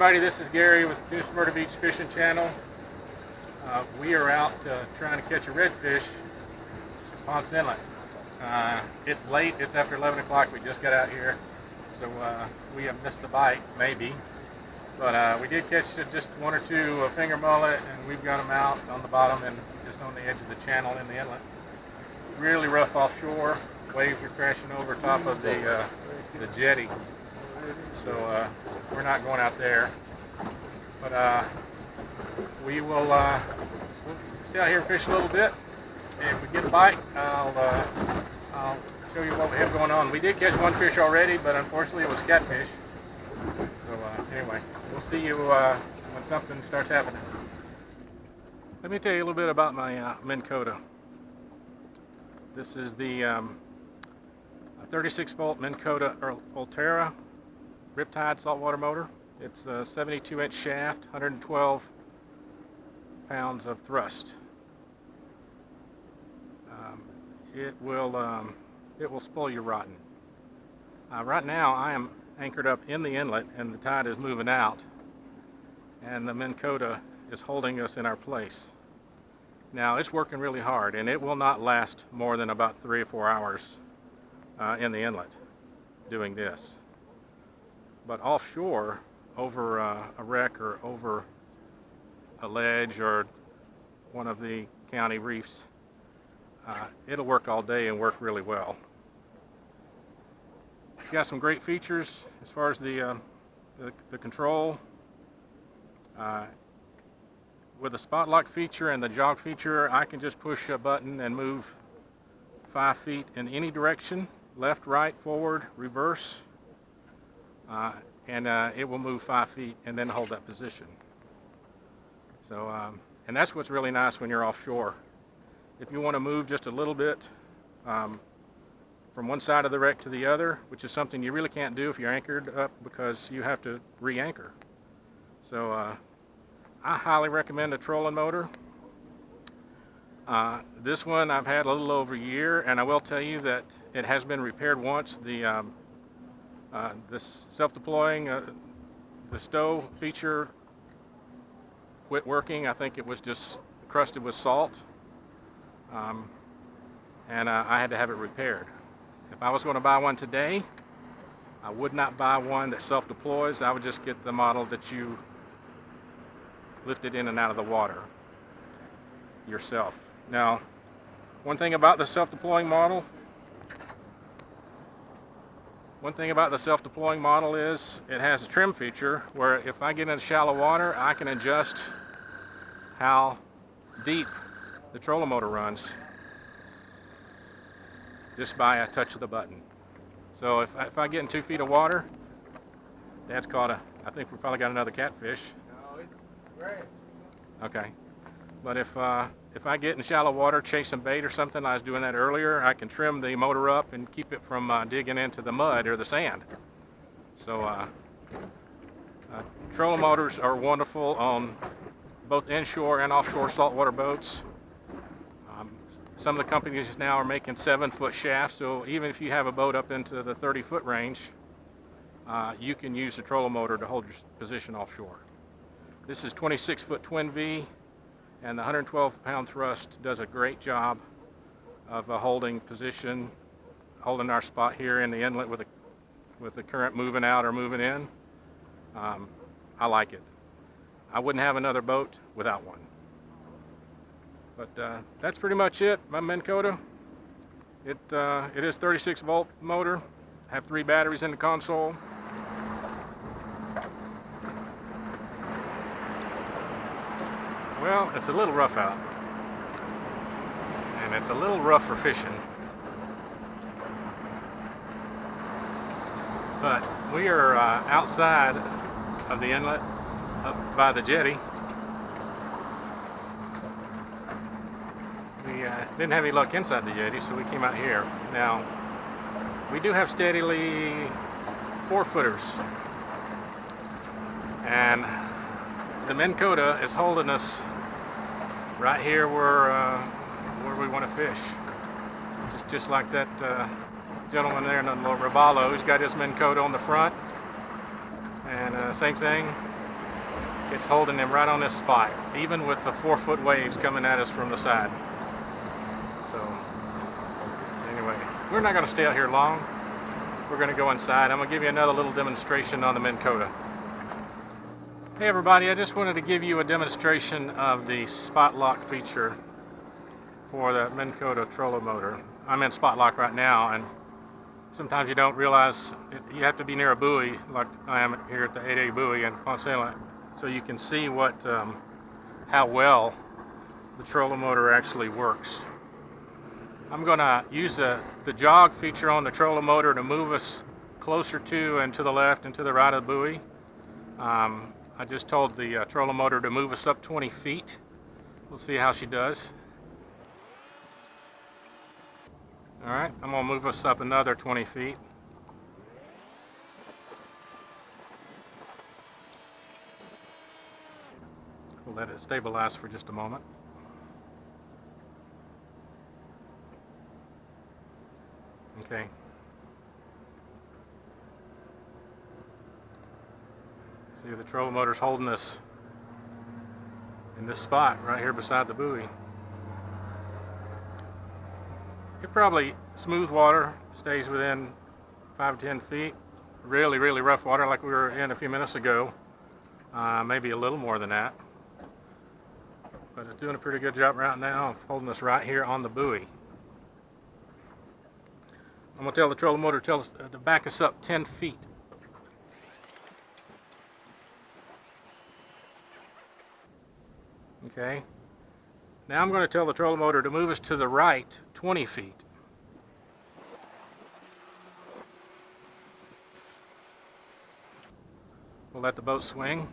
everybody, this is Gary with the Myrtle Beach Fishing Channel. We are out trying to catch a redfish at Ponce Inlet. It's late, it's after 11 o'clock, we just got out here, so we have missed the bite, maybe. But we did catch just one or two finger mullet, and we've got them out on the bottom and just on the edge of the channel in the inlet. Really rough offshore, waves are crashing over top of the jetty. So we're not going out there, but we will stay out here and fish a little bit. And if we get a bite, I'll show you what we have going on. We did catch one fish already, but unfortunately it was catfish. So anyway, we'll see you when something starts happening. Let me tell you a little bit about my Minn Kota. This is the 36 volt Minn Kota Ulterra Riptide saltwater motor. It's a 72-inch shaft, 112 pounds of thrust. It will spoil you rotten. Right now I am anchored up in the inlet and the tide is moving out, and the Minn Kota is holding us in our place. Now it's working really hard, and it will not last more than about 3 or 4 hours in the inlet doing this. But offshore, over a wreck or over a ledge or one of the county reefs, it'll work all day and work really well. It's got some great features as far as the control. With the spot lock feature and the jog feature, I can just push a button and move 5 feet in any direction, left, right, forward, reverse, and it will move 5 feet and then hold that position. So, and that's what's really nice when you're offshore. If you want to move just a little bit from one side of the wreck to the other, which is something you really can't do if you're anchored up because you have to re-anchor. So I highly recommend a trolling motor. This one I've had a little over a year, and I will tell you that it has been repaired once. The self-deploying, the stow feature quit working. I think it was just crusted with salt, and I had to have it repaired. If I was going to buy one today, I would not buy one that self-deploys. I would just get the model that you lift it in and out of the water yourself. Now, one thing about the self-deploying model is it has a trim feature where if I get in shallow water, I can adjust how deep the trolling motor runs just by a touch of the button. So if I get in 2 feet of water, Dad's caught I think we probably got another catfish. No, it's great. Okay. But if I get in shallow water chasing bait or something, I was doing that earlier, I can trim the motor up and keep it from digging into the mud or the sand. So trolling motors are wonderful on both inshore and offshore saltwater boats. Some of the companies now are making 7-foot shafts, so even if you have a boat up into the 30-foot range, you can use the trolling motor to hold your position offshore. This is 26-foot twin V, and the 112-pound thrust does a great job of holding position, holding our spot here in the inlet with the current moving out or moving in. I like it. I wouldn't have another boat without one. But that's pretty much it. My Minn Kota. It is 36 volt motor. I have 3 batteries in the console. Well, it's a little rough out, and it's a little rough for fishing, but we are outside of the inlet up by the jetty. We didn't have any luck inside the jetty, so we came out here. Now, we do have steadily 4-footers, and the Minn Kota is holding us right here where we want to fish. Just like that gentleman there in the little Robalo, who's got his Minn Kota on the front, and same thing. It's holding him right on this spot, even with the 4-foot waves coming at us from the side. So anyway, we're not going to stay out here long. We're going to go inside. I'm going to give you another little demonstration on the Minn Kota. Hey everybody, I just wanted to give you a demonstration of the spot lock feature for the Minn Kota trolling motor. I'm in spot lock right now, and sometimes you don't realize you have to be near a buoy, like I am here at the 8A buoy in Ponce Inlet, so you can see how well the trolling motor actually works. I'm going to use the jog feature on the trolling motor to move us closer to and to the left and to the right of the buoy. I just told the trolling motor to move us up 20 feet. We'll see how she does. Alright, I'm going to move us up another 20 feet. We'll let it stabilize for just a moment. Okay. See, the trolling motor's holding us in this spot right here beside the buoy. It probably, smooth water, stays within 5 to 10 feet. Really, really rough water like we were in a few minutes ago. Maybe a little more than that. But it's doing a pretty good job right now of holding us right here on the buoy. I'm going to tell the trolling motor to back us up 10 feet. Okay. Now I'm going to tell the trolling motor to move us to the right 20 feet. We'll let the boat swing.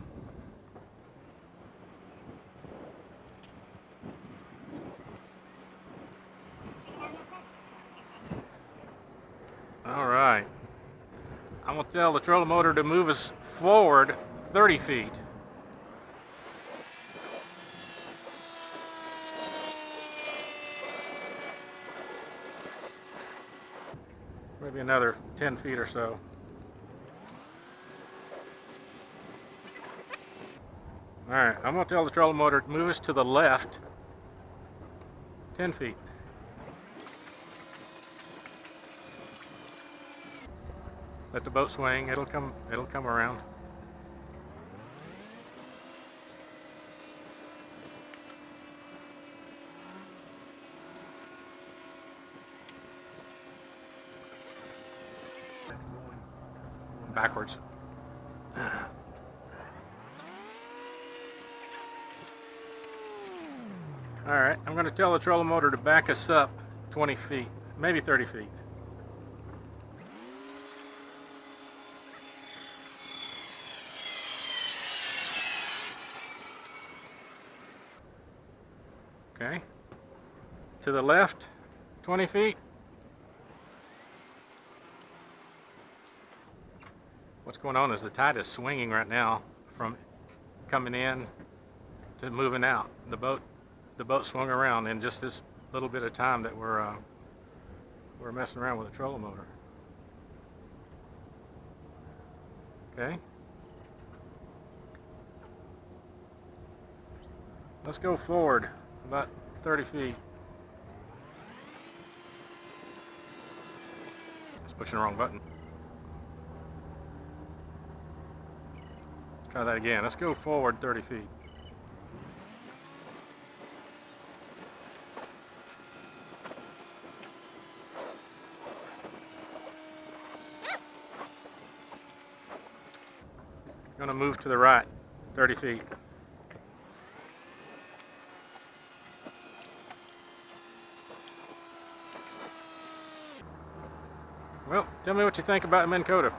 All right. I'm going to tell the trolling motor to move us forward 30 feet. Maybe another 10 feet or so. Alright, I'm going to tell the trolling motor to move us to the left 10 feet. Let the boat swing, it'll come around. Backwards. Alright, I'm going to tell the trolling motor to back us up 20 feet, maybe 30 feet. Okay. To the left 20 feet. What's going on is the tide is swinging right now from coming in to moving out. The boat swung around in just this little bit of time that we're messing around with the trolling motor. Okay. Let's go forward about 30 feet. Just pushing the wrong button. Try that again. Let's go forward 30 feet. Going to move to the right 30 feet. Well, tell me what you think about Minn Kota.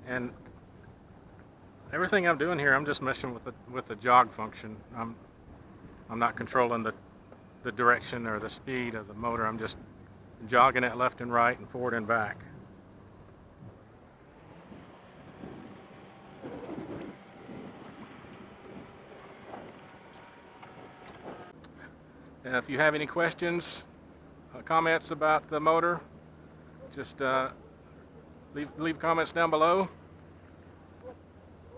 And everything I'm doing here, I'm just messing with the jog function. I'm not controlling the direction or the speed of the motor. I'm just jogging it left and right and forward and back. If you have any questions, comments about the motor, just leave comments down below.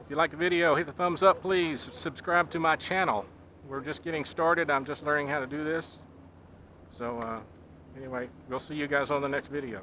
If you like the video, hit the thumbs up, please. Subscribe to my channel. We're just getting started. I'm just learning how to do this. So anyway, we'll see you guys on the next video.